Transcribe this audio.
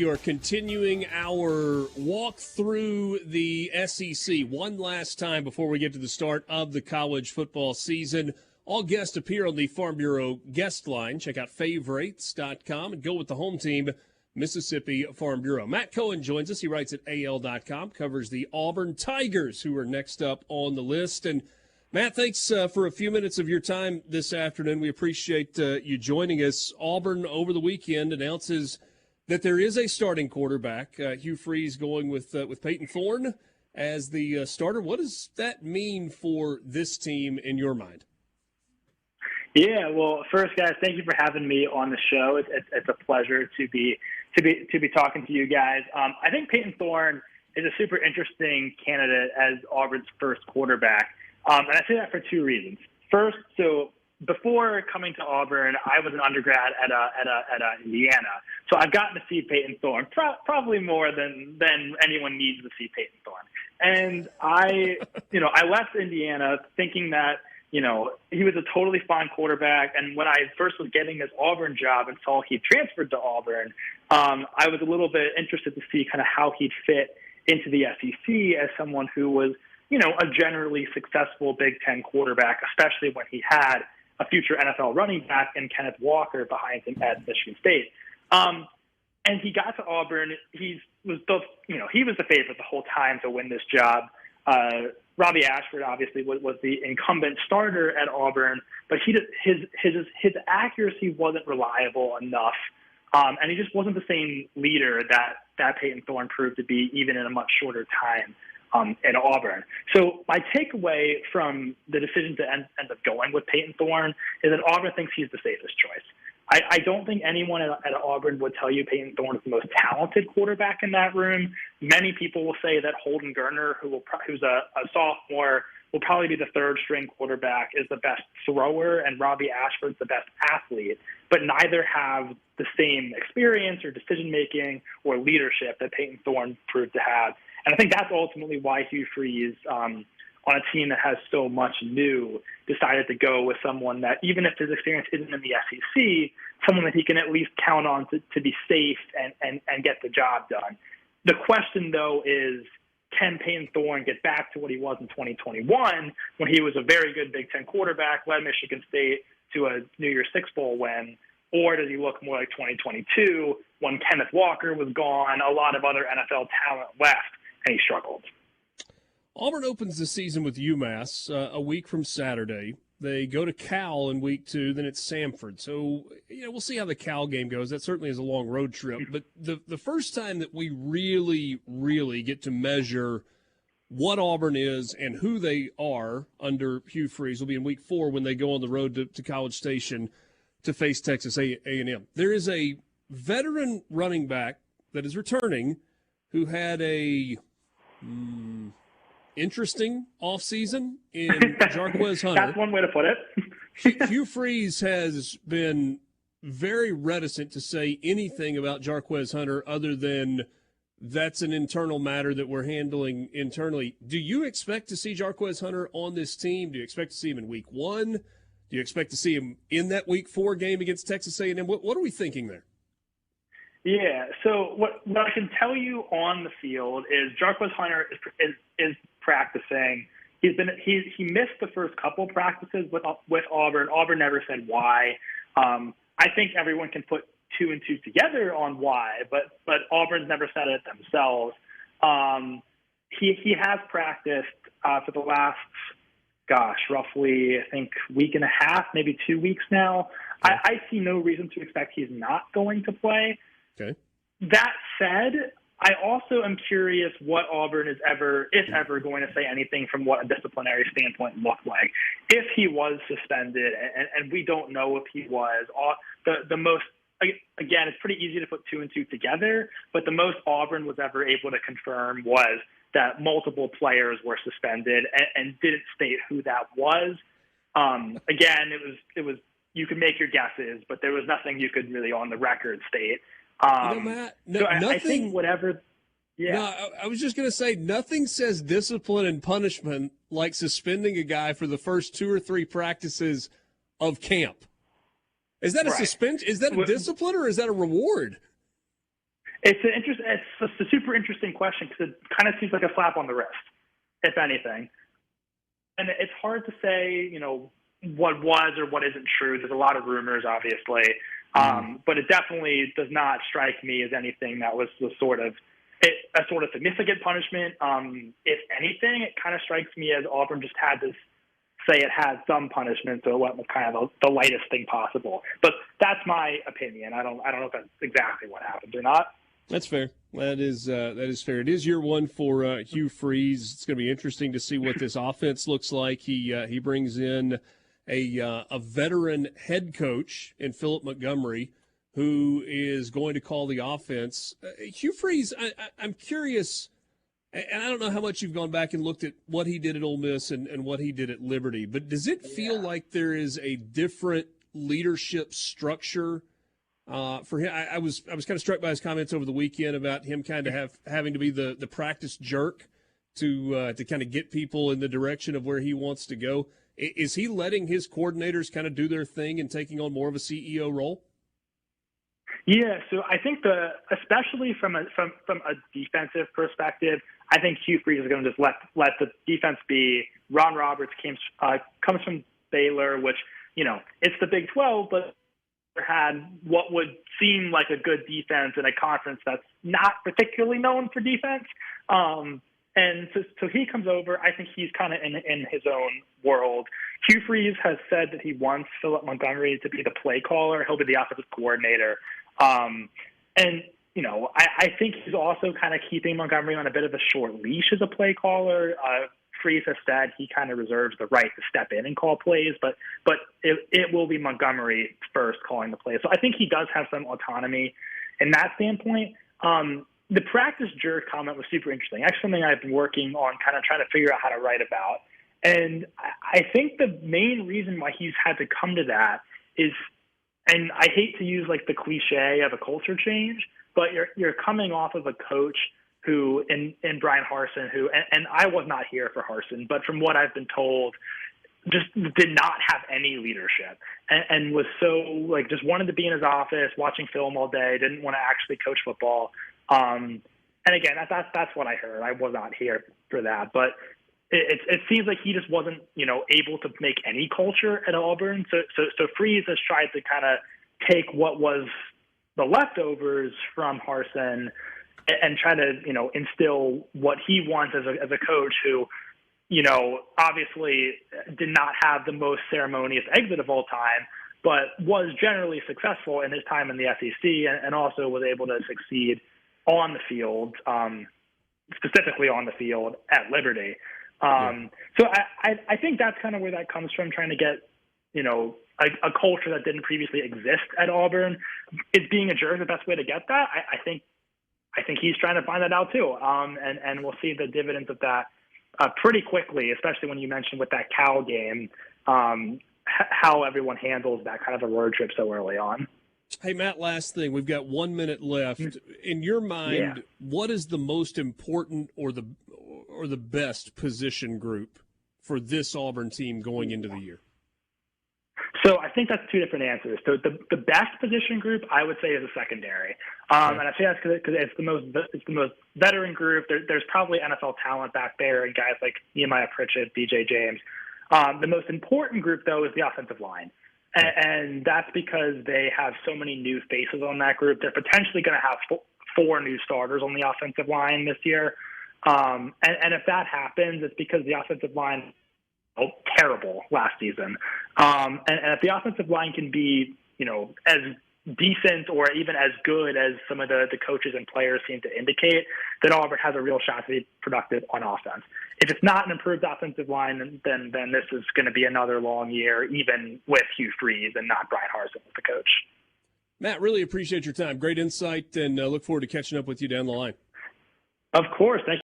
We are continuing our walk through the SEC one last time before we get to the start of the college football season. All guests appear on the Farm Bureau guest line. Check out favorites.com and go with the home team, Mississippi Farm Bureau. Matt Cohen joins us. He writes at AL.com, covers the Auburn Tigers, who are next up on the list. And Matt, thanks for a few minutes of your time this afternoon. We appreciate you joining us. Auburn over the weekend announces that there is a starting quarterback, Hugh Freeze, going with Peyton Thorne as the starter. What does that mean for this team in your mind? Yeah, well, first, guys, thank you for having me on the show. It's a pleasure to be talking to you guys. I think Peyton Thorne is a super interesting candidate as Auburn's first quarterback, and I say that for two reasons. First, so before coming to Auburn, I was an undergrad at Indiana, so I've gotten to see Peyton Thorne probably more than anyone needs to see Peyton Thorne. And I left Indiana thinking that he was a totally fine quarterback. And when I first was getting this Auburn job and saw he transferred to Auburn, I was a little bit interested to see kind of how he'd fit into the SEC as someone who was, a generally successful Big Ten quarterback, especially when he had a future NFL running back in Kenneth Walker behind him at Michigan State. And he got to Auburn. He was the favorite the whole time to win this job. Robbie Ashford obviously was the incumbent starter at Auburn, but his accuracy wasn't reliable enough, and he just wasn't the same leader that Peyton Thorne proved to be, even in a much shorter time at Auburn. So my takeaway from the decision to end up going with Peyton Thorne is that Auburn thinks he's the safest choice. I don't think anyone at Auburn would tell you Peyton Thorne is the most talented quarterback in that room. Many people will say that Holden Geriner, who's a sophomore, will probably be the third-string quarterback, is the best thrower, and Robbie Ashford's the best athlete. But neither have the same experience or decision-making or leadership that Peyton Thorne proved to have. And I think that's ultimately why Hugh Freeze, on a team that has so much new, decided to go with someone that, even if his experience isn't in the SEC, someone that he can at least count on to be safe and get the job done. The question, though, is can Peyton Thorne get back to what he was in 2021 when he was a very good Big Ten quarterback, led Michigan State to a New Year's Six Bowl win? Or does he look more like 2022 when Kenneth Walker was gone, a lot of other NFL talent left, and he struggled? Auburn opens the season with UMass a week from Saturday. They go to Cal in week 2, then it's Samford. So, we'll see how the Cal game goes. That certainly is a long road trip. But the first time that we really, really get to measure what Auburn is and who they are under Hugh Freeze will be in week 4 when they go on the road to College Station to face Texas A&M. There is a veteran running back that is returning who had a interesting offseason in Jarquez Hunter. That's one way to put it. Hugh Freeze has been very reticent to say anything about Jarquez Hunter other than that's an internal matter that we're handling internally. Do you expect to see Jarquez Hunter on this team? Do you expect to see him in week 1? Do you expect to see him in that week 4 game against Texas A&M? What are we thinking there? Yeah, so what I can tell you on the field is Jarquez Hunter is practicing. He missed the first couple practices with Auburn. Auburn never said why. I think everyone can put 2 and 2 together on why, but Auburn's never said it themselves. He has practiced for the last, roughly, I think, week and a half, maybe 2 weeks now. Okay. I see no reason to expect he's not going to play. Okay. That said, I also am curious what Auburn is if ever going to say anything from what a disciplinary standpoint looked like. If he was suspended, and we don't know if he was, the most, again, it's pretty easy to put 2 and 2 together, but the most Auburn was ever able to confirm was that multiple players were suspended and didn't state who that was. Again, it was you could make your guesses, but there was nothing you could really on the record state. Matt, I think whatever. Yeah. No, I was just going to say nothing says discipline and punishment like suspending a guy for the first 2 or 3 practices of camp. Is that a suspension? Is that a discipline or is that a reward? It's a super interesting question because it kind of seems like a slap on the wrist, if anything. And it's hard to say, what was or what isn't true. There's a lot of rumors, obviously, but it definitely does not strike me as anything that was a sort of significant punishment. If anything, it kind of strikes me as Auburn just had to say it had some punishment, so it went with kind of the lightest thing possible. But that's my opinion. I don't know if that's exactly what happened or not. That's fair. That is fair. It is year one for Hugh Freeze. It's going to be interesting to see what this offense looks like. He brings in a veteran head coach in Philip Montgomery, who is going to call the offense. Hugh Freeze, I'm curious, and I don't know how much you've gone back and looked at what he did at Ole Miss and what he did at Liberty, but does it feel like there is a different leadership structure for him? I was kind of struck by his comments over the weekend about him kind of having to be the practice jerk to kind of get people in the direction of where he wants to go. Is he letting his coordinators kind of do their thing and taking on more of a CEO role? Yeah, so I think especially from a defensive perspective, I think Hugh Freeze is going to just let the defense be. Ron Roberts comes from Baylor, which it's the Big 12, but had what would seem like a good defense in a conference that's not particularly known for defense. And so he comes over. I think he's kind of in his own world. Hugh Freeze has said that he wants Philip Montgomery to be the play caller. He'll be the offensive coordinator. I think he's also kind of keeping Montgomery on a bit of a short leash as a play caller. Freeze has said he kind of reserves the right to step in and call plays, but it will be Montgomery first calling the plays. So I think he does have some autonomy in that standpoint. The practice jerk comment was super interesting. Actually, something I've been working on kind of trying to figure out how to write about. And I think the main reason why he's had to come to that is, and I hate to use like the cliche of a culture change, but you're coming off of a coach who in Brian Harsin, and I was not here for Harsin, but from what I've been told, just did not have any leadership and was so just wanted to be in his office watching film all day, didn't want to actually coach football. And again, that's what I heard. I was not here for that, but it seems like he just wasn't, able to make any culture at Auburn. So Freeze has tried to kind of take what was the leftovers from Harsin and try to, instill what he wants as a coach who, obviously did not have the most ceremonious exit of all time, but was generally successful in his time in the SEC and also was able to succeed on the field, specifically on the field at Liberty. So I think that's kind of where that comes from, trying to get, a culture that didn't previously exist at Auburn. Is being a jerk the best way to get that? I think he's trying to find that out too. And we'll see the dividends of that pretty quickly, especially when you mentioned with that Cal game, how everyone handles that kind of a road trip so early on. Hey, Matt, last thing. We've got 1 minute left. In your mind, what is the most important or the best position group for this Auburn team going into the year? So I think that's two different answers. So the best position group I would say is a secondary, and I say that's because it's the most veteran group. There's probably NFL talent back there and guys like Nehemiah Pritchett, DJ James. The most important group though is the offensive line. And that's because they have so many new faces on that group. They're potentially going to have four new starters on the offensive line this year. And if that happens, it's because the offensive line was terrible last season. And if the offensive line can be, as decent or even as good as some of the coaches and players seem to indicate, then Auburn has a real shot to be productive on offense. If it's not an improved offensive line, then this is going to be another long year, even with Hugh Freeze and not Brian Harsin as the coach. Matt, really appreciate your time. Great insight, and look forward to catching up with you down the line. Of course. Thank you.